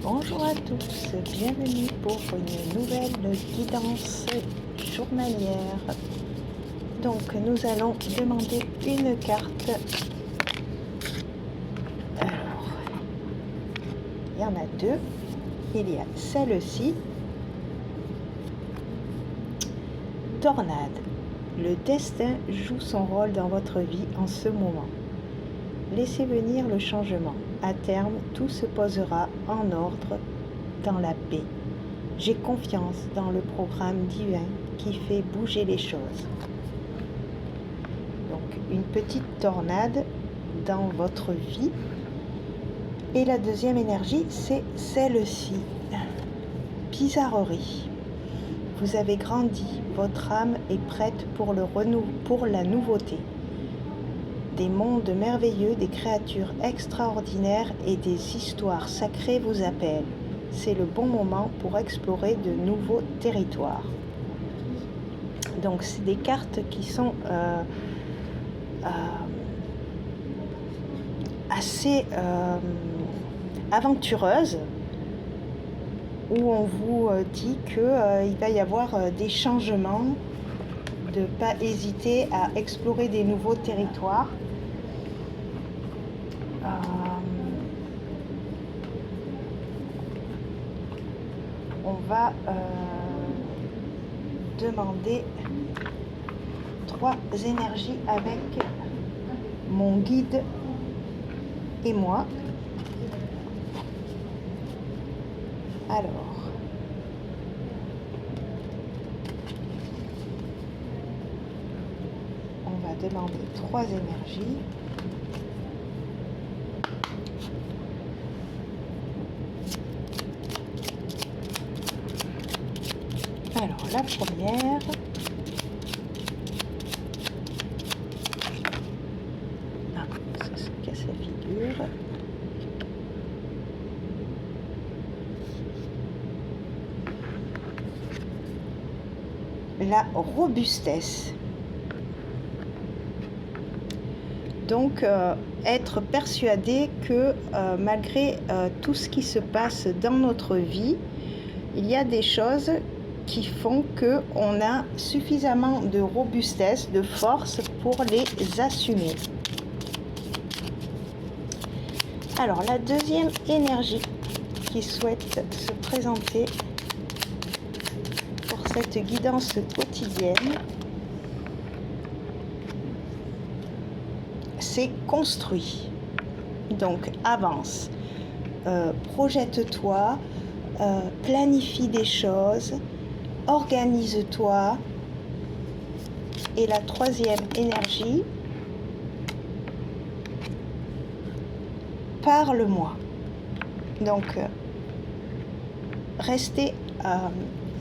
Bonjour à tous, bienvenue pour une nouvelle guidance journalière. Donc nous allons demander une carte. Alors, il y en a deux. Il y a celle-ci. Tornade. Le destin joue son rôle dans votre vie en ce moment. Laissez venir le changement. À terme, tout se posera en ordre dans la paix. J'ai confiance dans le programme divin qui fait bouger les choses. Donc, une petite tornade dans votre vie. Et la deuxième énergie, c'est celle-ci. Bizarrerie. Vous avez grandi, votre âme est prête pour la nouveauté. Des mondes merveilleux, des créatures extraordinaires et des histoires sacrées vous appellent. C'est le bon moment pour explorer de nouveaux territoires. Donc c'est des cartes qui sont assez aventureuses, où on vous dit qu'il va y avoir des changements, de ne pas hésiter à explorer des nouveaux territoires. On va demander 3 énergies avec mon guide et moi. Alors, on va demander 3 énergies. Alors, la première, ça se casse la figure. La robustesse. Donc, être persuadé que malgré tout ce qui se passe dans notre vie, il y a des choses qui font qu'on a suffisamment de robustesse, de force pour les assumer. Alors, la deuxième énergie qui souhaite se présenter pour cette guidance quotidienne, c'est construit. Donc, avance, projette-toi, planifie des choses, organise-toi. Et la troisième énergie, parle-moi. Donc, restez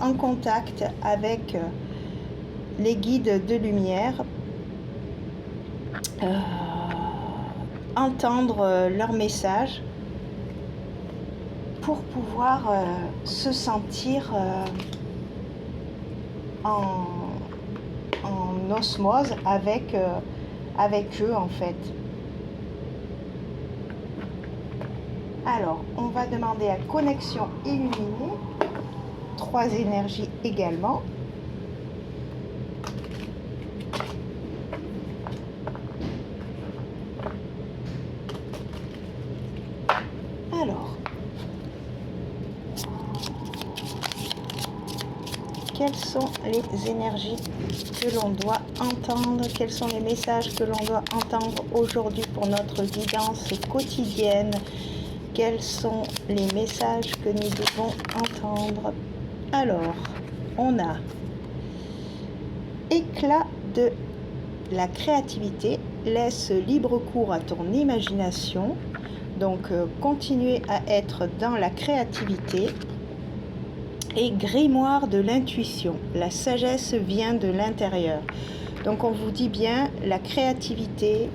en contact avec les guides de lumière, entendre leur message pour pouvoir se sentir en osmose avec eux en fait. Alors, on va demander à connexion illuminée, 3 énergies également. Alors, quelles sont les énergies que l'on doit entendre? Quels sont les messages que l'on doit entendre aujourd'hui pour notre guidance quotidienne? Quels sont les messages que nous devons entendre? Alors, on a éclat de la créativité, laisse libre cours à ton imagination. Donc, continuez à être dans la créativité. Et grimoire de l'intuition, la sagesse vient de l'intérieur. Donc, on vous dit bien la créativité,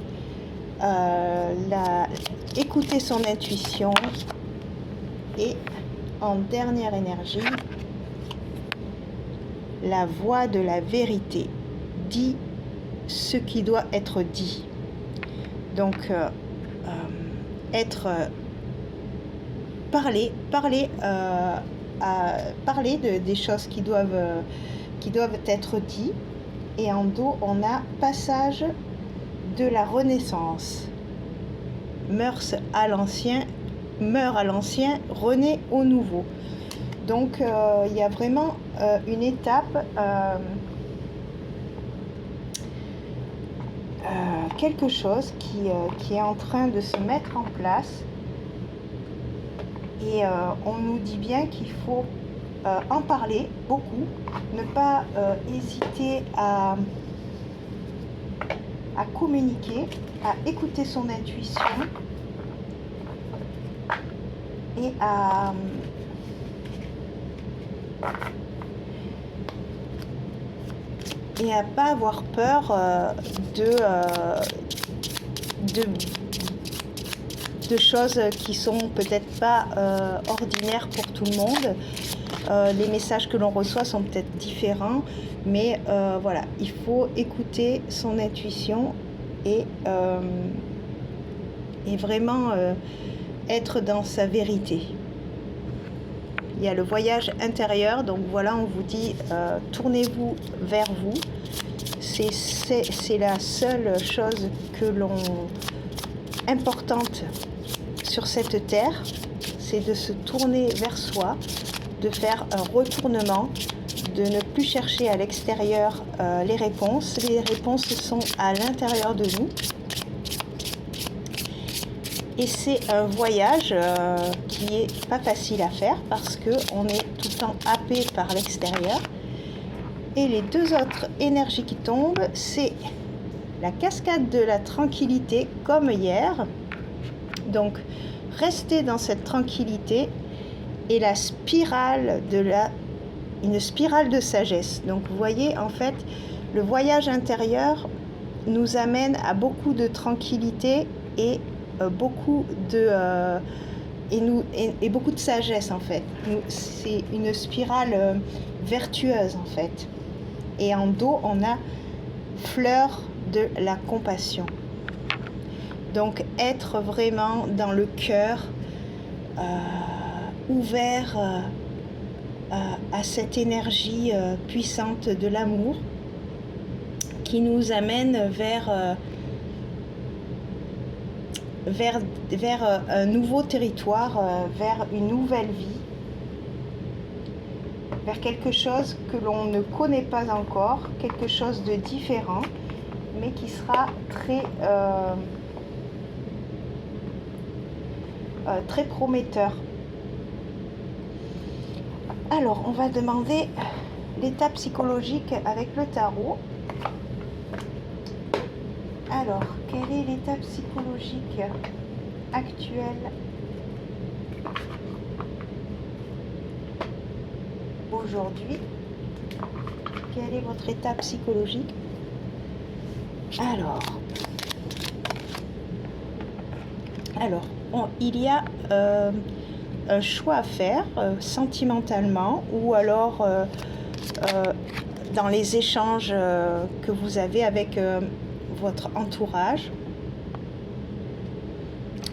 écouter son intuition. Et en dernière énergie, la voix de la vérité. Dis ce qui doit être dit. Donc, être parler des choses qui doivent être dites. Et en dos, on a passage de la Renaissance. Meurt à l'ancien, renaît au nouveau. Donc, il y a vraiment une étape, quelque chose qui est en train de se mettre en place. Et on nous dit bien qu'il faut en parler beaucoup, ne pas hésiter à communiquer, à écouter son intuition et à pas avoir peur de choses qui sont peut-être pas ordinaires pour tout le monde. Les messages que l'on reçoit sont peut-être différents, mais voilà, il faut écouter son intuition et vraiment être dans sa vérité. Il y a le voyage intérieur, donc voilà, on vous dit tournez-vous vers vous. C'est la seule chose que l'on importante sur cette terre, c'est de se tourner vers soi, de faire un retournement, de ne plus chercher à l'extérieur les réponses. Les réponses sont à l'intérieur de nous. Et c'est un voyage qui est pas facile à faire parce qu'on est tout le temps happé par l'extérieur. Et les deux autres énergies qui tombent, c'est la cascade de la tranquillité comme hier. Donc, restez dans cette tranquillité et la spirale une spirale de sagesse. Donc, vous voyez, en fait, le voyage intérieur nous amène à beaucoup de tranquillité et beaucoup de beaucoup de sagesse en fait. C'est une spirale vertueuse en fait. Et en dos, on a fleur de la compassion. Donc être vraiment dans le cœur, ouvert à cette énergie puissante de l'amour qui nous amène vers un nouveau territoire, vers une nouvelle vie, vers quelque chose que l'on ne connaît pas encore, quelque chose de différent, mais qui sera très prometteur. Alors, on va demander l'état psychologique avec le tarot. Alors, quel est l'état psychologique actuel aujourd'hui? Quel est votre état psychologique? Alors, il y a un choix à faire sentimentalement ou alors dans les échanges que vous avez avec votre entourage.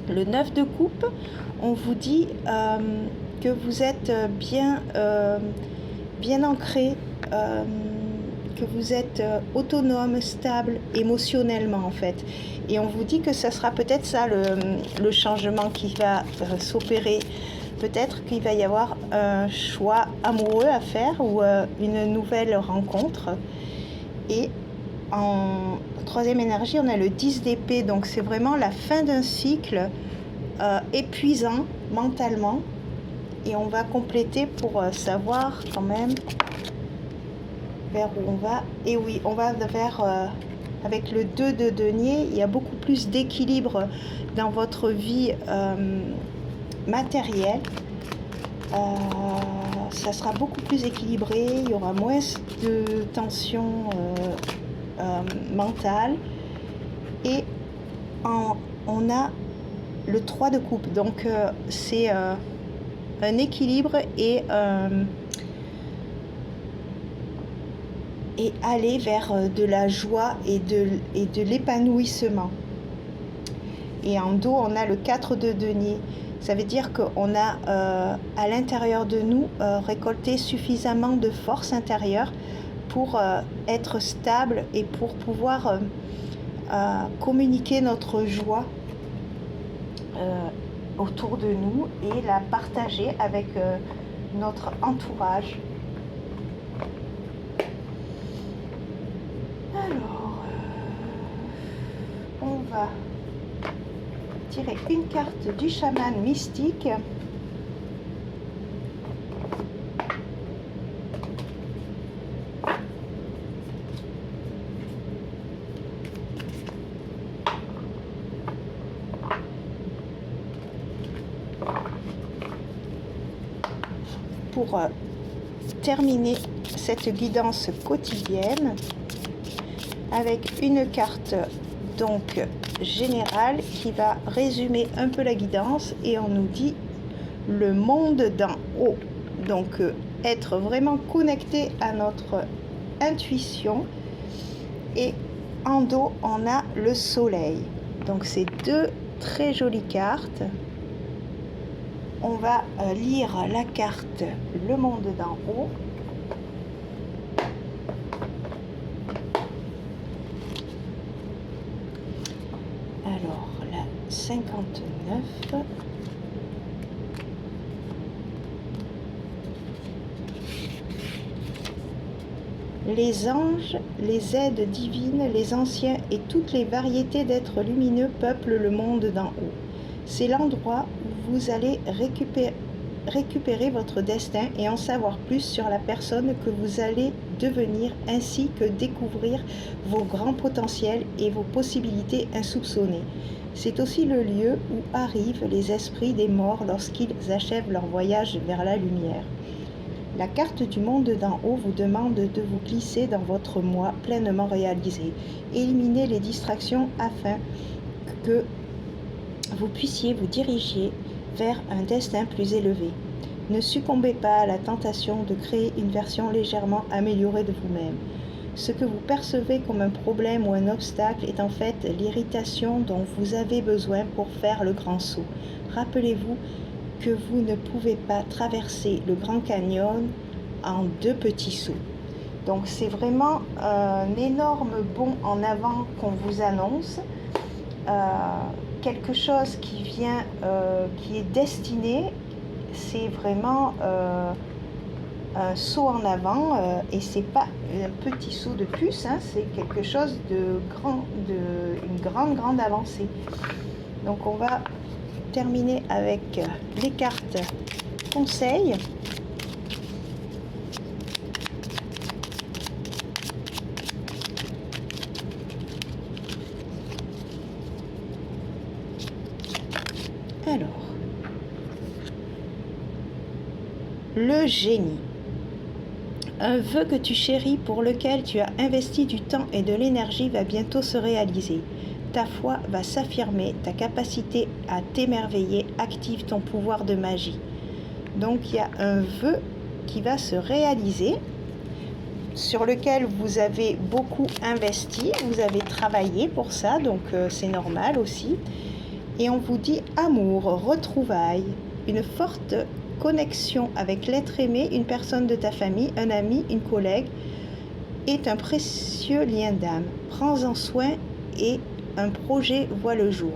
Le 9 de coupe, on vous dit que vous êtes bien ancré, que vous êtes autonome, stable émotionnellement en fait. Et on vous dit que ça sera peut-être ça le changement qui va s'opérer. Peut-être qu'il va y avoir un choix amoureux à faire ou une nouvelle rencontre. Et en troisième énergie, on a le 10 d'épée. Donc c'est vraiment la fin d'un cycle épuisant mentalement. Et on va compléter pour savoir quand même vers où on va. Et oui, on va vers... avec le 2 de denier, il y a beaucoup plus d'équilibre dans votre vie matérielle. Ça sera beaucoup plus équilibré, il y aura moins de tension mentale. Et on a le 3 de coupe. Donc c'est un équilibre et aller vers de la joie et de l'épanouissement. Et en dos, on a le 4 de denier. Ça veut dire qu'on a à l'intérieur de nous récolté suffisamment de force intérieure pour être stable et pour pouvoir communiquer notre joie autour de nous et la partager avec notre entourage. Alors, on va tirer une carte du chaman mystique. Pour terminer cette guidance quotidienne avec une carte donc générale qui va résumer un peu la guidance, et on nous dit le monde d'en haut. Donc être vraiment connecté à notre intuition, et en dos on a le soleil. Donc c'est deux très jolies cartes. On va lire la carte le monde d'en haut. Alors la 59. Les anges, les aides divines, les anciens et toutes les variétés d'êtres lumineux peuplent le monde d'en haut. C'est l'endroit où vous allez récupérer votre destin et en savoir plus sur la personne que vous allez devenir, ainsi que découvrir vos grands potentiels et vos possibilités insoupçonnées. C'est aussi le lieu où arrivent les esprits des morts lorsqu'ils achèvent leur voyage vers la lumière. La carte du monde d'en haut vous demande de vous glisser dans votre moi pleinement réalisé. Éliminez les distractions afin que vous puissiez vous diriger vers un destin plus élevé. Ne succombez pas à la tentation de créer une version légèrement améliorée de vous-même. Ce que vous percevez comme un problème ou un obstacle est en fait l'irritation dont vous avez besoin pour faire le grand saut. Rappelez-vous que vous ne pouvez pas traverser le Grand Canyon en 2 petits sauts. Donc c'est vraiment un énorme bond en avant qu'on vous annonce. Quelque chose qui vient, qui est destiné, c'est vraiment un saut en avant, et c'est pas un petit saut de plus, hein, c'est quelque chose de grand, une grande avancée. Donc on va terminer avec les cartes conseils. Alors, le génie. Un vœu que tu chéris, pour lequel tu as investi du temps et de l'énergie, va bientôt se réaliser. Ta foi va s'affirmer, ta capacité à t'émerveiller active ton pouvoir de magie. Donc il y a un vœu qui va se réaliser, sur lequel vous avez beaucoup investi, vous avez travaillé pour ça, donc c'est normal aussi. Et on vous dit amour, retrouvailles, une forte connexion avec l'être aimé, une personne de ta famille, un ami, une collègue, est un précieux lien d'âme. Prends-en soin et un projet voit le jour.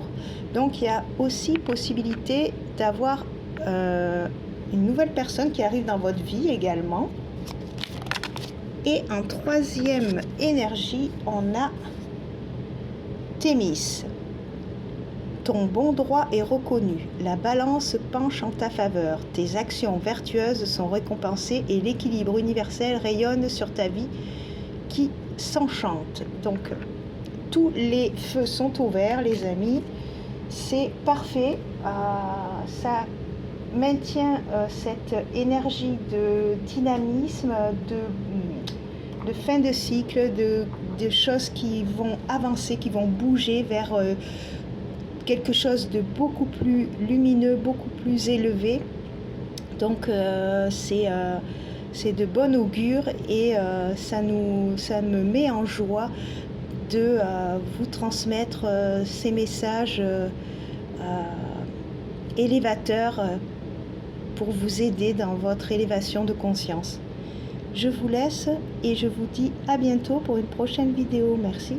Donc il y a aussi possibilité d'avoir une nouvelle personne qui arrive dans votre vie également. Et en troisième énergie, on a Thémis. Ton bon droit est reconnu, la balance penche en ta faveur, tes actions vertueuses sont récompensées et l'équilibre universel rayonne sur ta vie qui s'enchante. Donc tous les feux sont ouverts, les amis, c'est parfait, ça maintient cette énergie de dynamisme, de fin de cycle, de choses qui vont avancer, qui vont bouger vers quelque chose de beaucoup plus lumineux, beaucoup plus élevé. Donc c'est de bon augure, et ça me met en joie de vous transmettre ces messages élévateur pour vous aider dans votre élévation de conscience. Je vous laisse et je vous dis à bientôt pour une prochaine vidéo. Merci.